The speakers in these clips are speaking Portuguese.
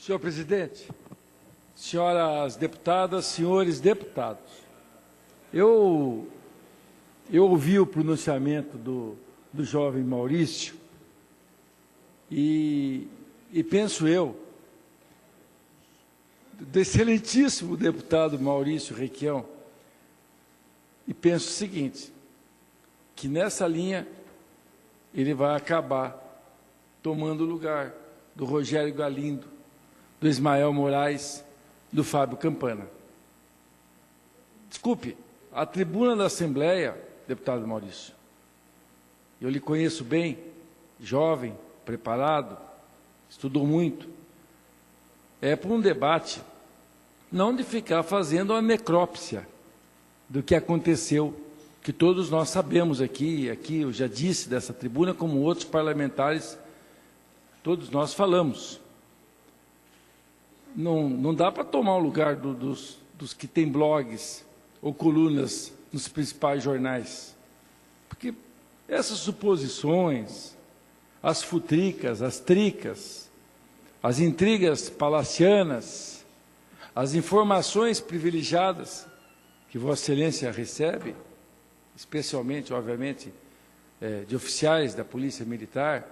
Senhor presidente, senhoras deputadas, senhores deputados, eu ouvi o pronunciamento do jovem Maurício e penso eu, do excelentíssimo deputado Maurício Requião, e penso o seguinte, que nessa linha ele vai acabar tomando o lugar do Rogério Galindo, do Ismael Moraes, do Fábio Campana. Desculpe, a tribuna da Assembleia, deputado Maurício, eu lhe conheço bem, jovem, preparado, estudou muito, é para um debate, não de ficar fazendo a necrópsia do que aconteceu, que todos nós sabemos aqui eu já disse dessa tribuna, como outros parlamentares, todos nós falamos. Não dá para tomar o lugar dos que têm blogs ou colunas nos principais jornais, porque essas suposições, as futricas, as tricas, as intrigas palacianas, as informações privilegiadas que Vossa Excelência recebe, especialmente, obviamente, de oficiais da Polícia Militar,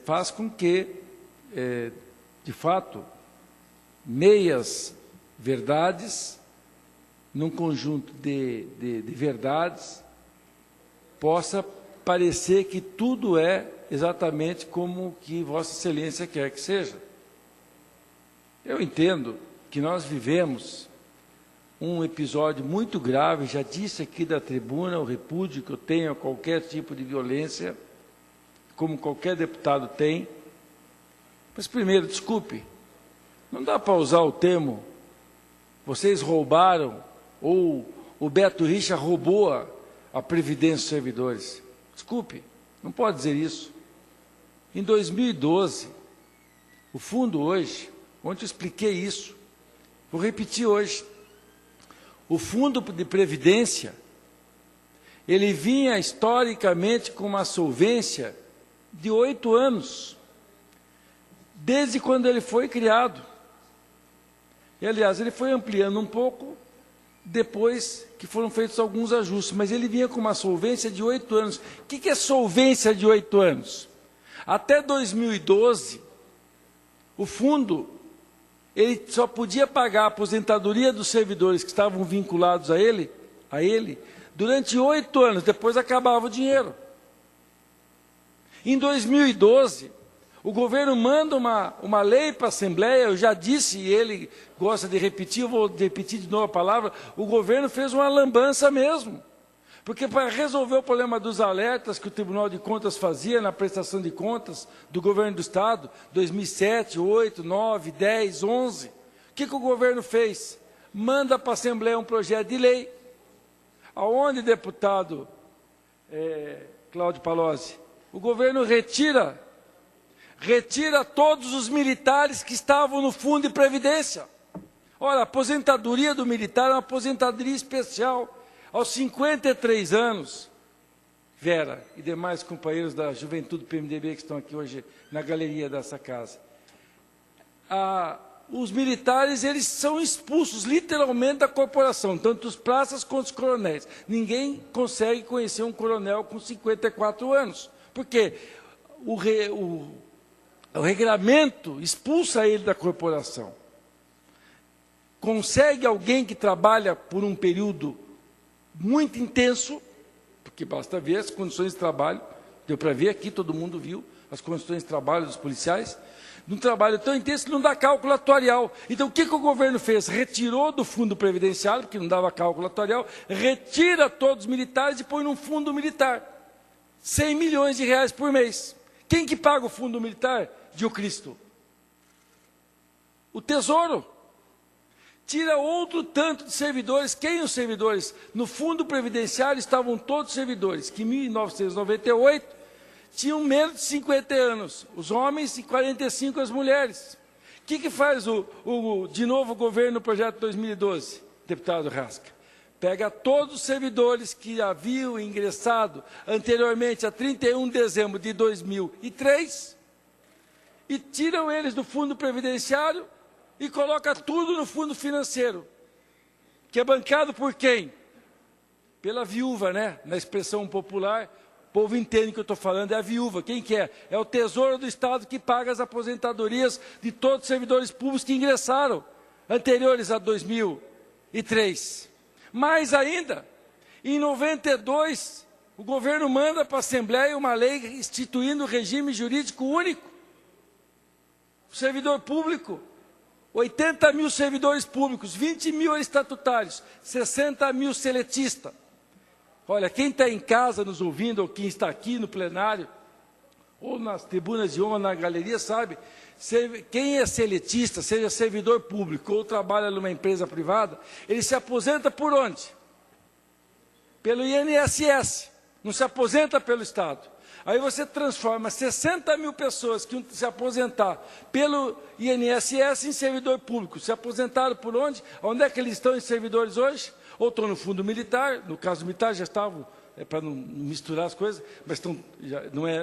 faz com que, de fato, meias verdades, num conjunto de verdades, possa parecer que tudo é exatamente como que Vossa Excelência quer que seja. Eu entendo que nós vivemos um episódio muito grave, já disse aqui da tribuna o repúdio que eu tenho a qualquer tipo de violência, como qualquer deputado tem. Mas primeiro, desculpe, não dá para usar o termo vocês roubaram ou o Beto Richa roubou a Previdência dos servidores. Desculpe, não pode dizer isso. Em 2012, o fundo hoje, ontem eu expliquei isso, vou repetir hoje, o fundo de Previdência, ele vinha historicamente com uma solvência de 8 anos, desde quando ele foi criado. E, aliás, ele foi ampliando um pouco depois que foram feitos alguns ajustes, mas ele vinha com uma solvência de 8 anos. O que é solvência de 8 anos? Até 2012, o fundo ele só podia pagar a aposentadoria dos servidores que estavam vinculados a ele durante 8 anos, depois acabava o dinheiro. Em 2012, o governo manda uma lei para a Assembleia, eu já disse, e ele gosta de repetir, eu vou repetir de novo a palavra, o governo fez uma lambança mesmo. Porque para resolver o problema dos alertas que o Tribunal de Contas fazia na prestação de contas do governo do Estado, 2007, 8, 9, 10, 11, o que o governo fez? Manda para a Assembleia um projeto de lei, aonde, deputado Cláudio Palozzi, o governo retira todos os militares que estavam no Fundo de Previdência. Olha, a aposentadoria do militar é uma aposentadoria especial. Aos 53 anos, Vera e demais companheiros da juventude do PMDB que estão aqui hoje na galeria dessa casa, os militares eles são expulsos literalmente da corporação, tanto os praças quanto os coronéis. Ninguém consegue conhecer um coronel com 54 anos, porque o regramento expulsa ele da corporação. Consegue alguém que trabalha por um período muito intenso, porque basta ver as condições de trabalho, deu para ver aqui, todo mundo viu as condições de trabalho dos policiais, num trabalho tão intenso que não dá cálculo atuarial. Então, o que o governo fez? Retirou do fundo previdenciário, porque não dava cálculo atuarial, retira todos os militares e põe num fundo militar. 100 milhões de reais por mês. Quem que paga o fundo militar? Diocristo. O Tesouro. Tira outro tanto de servidores. Quem os servidores? No fundo previdenciário estavam todos servidores, que em 1998 tinham menos de 50 anos, os homens e 45 as mulheres. O que faz de novo o governo no projeto 2012, deputado Rasca? Pega todos os servidores que haviam ingressado anteriormente a 31 de dezembro de 2003 e tiram eles do fundo previdenciário e colocam tudo no fundo financeiro, que é bancado por quem? Pela viúva, né? Na expressão popular, o povo entende o que eu estou falando, é a viúva. Quem que é? É o Tesouro do Estado que paga as aposentadorias de todos os servidores públicos que ingressaram, anteriores a 2003. Mais ainda, em 92, o governo manda para a Assembleia uma lei instituindo o regime jurídico único. O servidor público, 80 mil servidores públicos, 20 mil estatutários, 60 mil seletistas. Olha, quem está em casa nos ouvindo, ou quem está aqui no plenário, ou nas tribunas de honra, na galeria, sabe, quem é seletista, seja servidor público ou trabalha numa empresa privada, ele se aposenta por onde? Pelo INSS, não se aposenta pelo Estado. Aí você transforma 60 mil pessoas que se aposentar pelo INSS em servidor público. Se aposentaram por onde? Onde é que eles estão em servidores hoje? Ou estão no fundo militar, no caso militar já estavam, para não misturar as coisas, mas estão,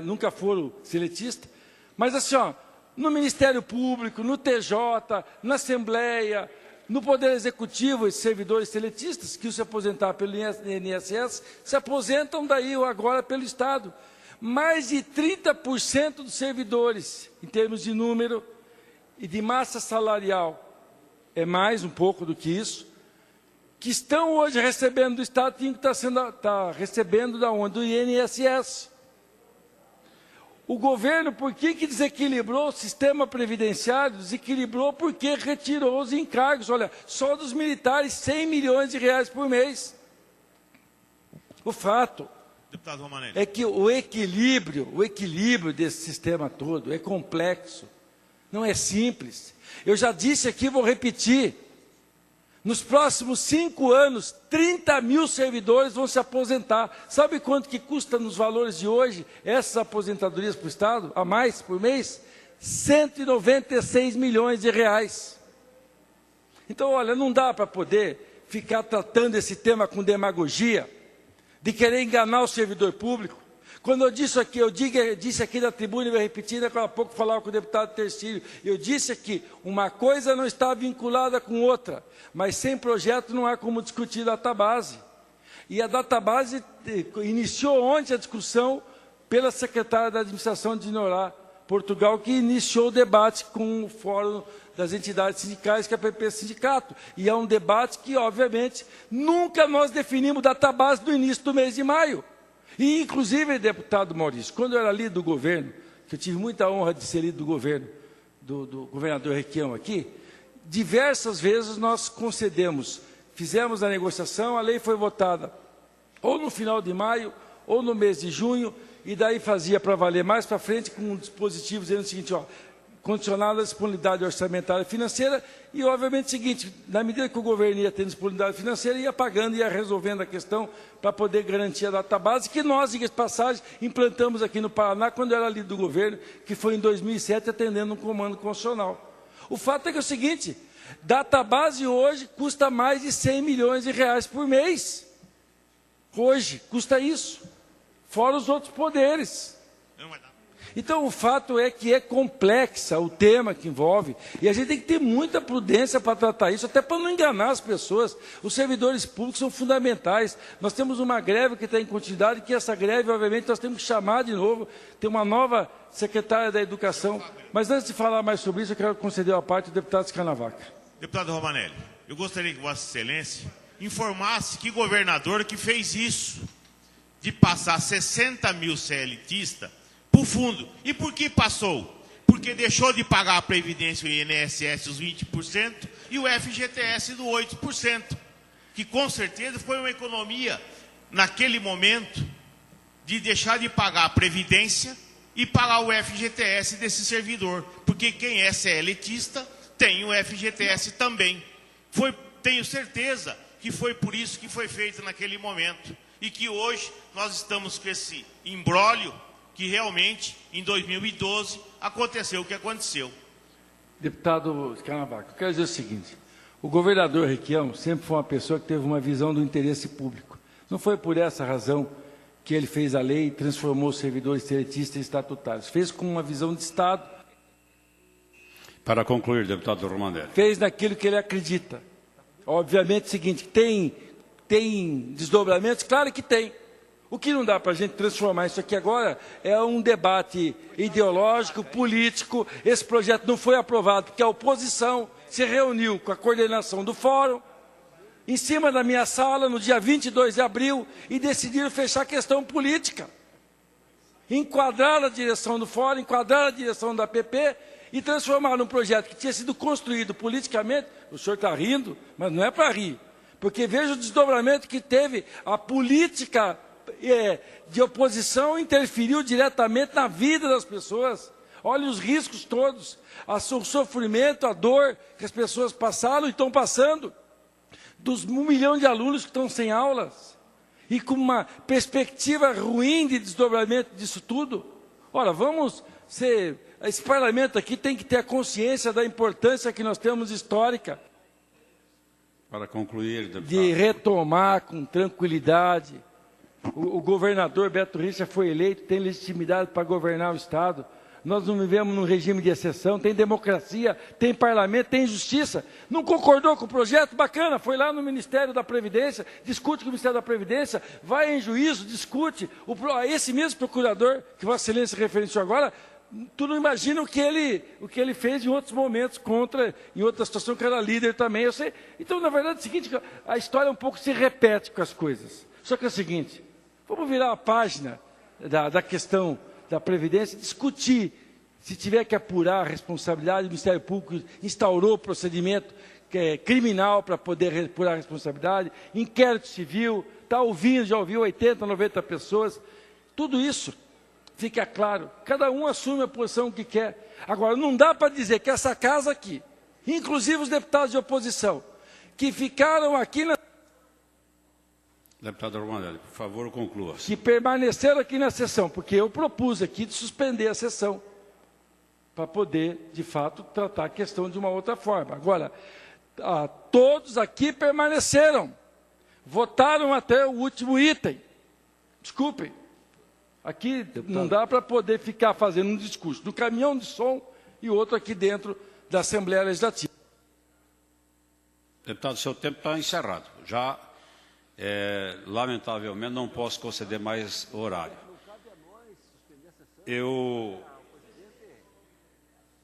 nunca foram seletistas. Mas assim, ó, no Ministério Público, no TJ, na Assembleia, no Poder Executivo, esses servidores seletistas que se aposentaram pelo INSS, se aposentam daí ou agora pelo Estado. Mais de 30% dos servidores, em termos de número e de massa salarial, é mais um pouco do que isso, que estão hoje recebendo do Estado, tinham que estar recebendo da onde? Do INSS. O governo, por que desequilibrou o sistema previdenciário? Desequilibrou porque retirou os encargos. Olha, só dos militares, 100 milhões de reais por mês. O fato é que o equilíbrio desse sistema todo é complexo, não é simples. Eu já disse aqui, vou repetir, nos próximos 5 anos, 30 mil servidores vão se aposentar. Sabe quanto que custa nos valores de hoje essas aposentadorias para o Estado, a mais por mês? 196 milhões de reais. Então, olha, não dá para poder ficar tratando esse tema com demagogia, de querer enganar o servidor público. Quando eu disse aqui, disse aqui na tribuna e vou repetir, daqui a pouco falava com o deputado Tercílio, eu disse aqui, uma coisa não está vinculada com outra, mas sem projeto não há como discutir database. E a database iniciou ontem a discussão pela secretária da Administração de Norá Portugal, que iniciou o debate com o Fórum das Entidades Sindicais, que é a PP Sindicato. E é um debate que, obviamente, nunca nós definimos database no início do mês de maio. E, inclusive, deputado Maurício, quando eu era líder do governo, que eu tive muita honra de ser líder do governo, do governador Requião aqui, diversas vezes nós concedemos, fizemos a negociação, a lei foi votada ou no final de maio, ou no mês de junho, e daí fazia para valer mais para frente com dispositivos dizendo o seguinte, ó, condicionado à disponibilidade orçamentária financeira, e obviamente o seguinte, na medida que o governo ia tendo disponibilidade financeira, ia pagando, ia resolvendo a questão para poder garantir a database, que nós, de passagem, implantamos aqui no Paraná, quando eu era líder do governo, que foi em 2007, atendendo um comando constitucional. O fato é que é o seguinte, database hoje custa mais de 100 milhões de reais por mês. Hoje, custa isso, fora os outros poderes. Então, o fato é que é complexa o tema que envolve, e a gente tem que ter muita prudência para tratar isso, até para não enganar as pessoas. Os servidores públicos são fundamentais. Nós temos uma greve que está em continuidade, que essa greve, obviamente, nós temos que chamar de novo, ter uma nova secretária da Educação. Mas antes de falar mais sobre isso, eu quero conceder a parte do deputado Scanavaca. Deputado Romanelli, eu gostaria que Vossa Excelência informasse que governador que fez isso, de passar 60 mil CLTistas para o fundo. E por que passou? Porque deixou de pagar a Previdência e o INSS os 20% e o FGTS do 8%, que com certeza foi uma economia, naquele momento, de deixar de pagar a Previdência e pagar o FGTS desse servidor, porque quem é CLTista tem o FGTS também. Tenho certeza que foi por isso que foi feito naquele momento, e que hoje nós estamos com esse imbróglio, que realmente, em 2012, aconteceu o que aconteceu. Deputado Scanavaca, eu quero dizer o seguinte, o governador Requião sempre foi uma pessoa que teve uma visão do interesse público. Não foi por essa razão que ele fez a lei e transformou os servidores seletistas em estatutários. Fez com uma visão de Estado, Para concluir, deputado Romanelli. Fez naquilo que ele acredita. Obviamente é o seguinte, tem desdobramentos? Claro que tem. O que não dá para a gente transformar isso aqui agora é um debate ideológico, político. Esse projeto não foi aprovado porque a oposição se reuniu com a coordenação do fórum, em cima da minha sala, no dia 22 de abril, e decidiram fechar a questão política. Enquadrar a direção do fórum, enquadrar a direção da PP e transformar num projeto que tinha sido construído politicamente. O senhor está rindo, mas não é para rir. Porque veja o desdobramento que teve a política de oposição interferiu diretamente na vida das pessoas. Olha os riscos todos, o sofrimento, a dor que as pessoas passaram e estão passando. Dos 1 milhão de alunos que estão sem aulas e com uma perspectiva ruim de desdobramento disso tudo. Ora, esse parlamento aqui tem que ter a consciência da importância que nós temos histórica. Para concluir, deputado. De retomar com tranquilidade. O governador Beto Richa foi eleito, tem legitimidade para governar o Estado. Nós não vivemos num regime de exceção, tem democracia, tem parlamento, tem justiça. Não concordou com o projeto? Bacana, foi lá no Ministério da Previdência, discute com o Ministério da Previdência, vai em juízo, discute. Esse mesmo procurador que Vossa Excelência referenciou agora, tu não imagina o que ele fez em outros momentos em outra situação que era líder também. Eu sei. Então, na verdade, é o seguinte, a história um pouco se repete com as coisas. Só que é o seguinte, vamos virar a página da questão da Previdência, discutir, se tiver que apurar a responsabilidade, o Ministério Público instaurou o procedimento criminal para poder apurar a responsabilidade, inquérito civil, está ouvindo, já ouviu 80, 90 pessoas, tudo isso fica claro, cada um assume a posição que quer. Agora, não dá para dizer que essa casa aqui, inclusive os deputados de oposição, que ficaram aqui na... Deputado Romanelli, por favor, conclua. Que permaneceram aqui na sessão, porque eu propus aqui de suspender a sessão, para poder, de fato, tratar a questão de uma outra forma. Agora, todos aqui permaneceram, votaram até o último item. Desculpem, aqui deputado, não dá para poder ficar fazendo um discurso do caminhão de som e outro aqui dentro da Assembleia Legislativa. Deputado, seu tempo está encerrado. Já... lamentavelmente, não posso conceder mais horário. Eu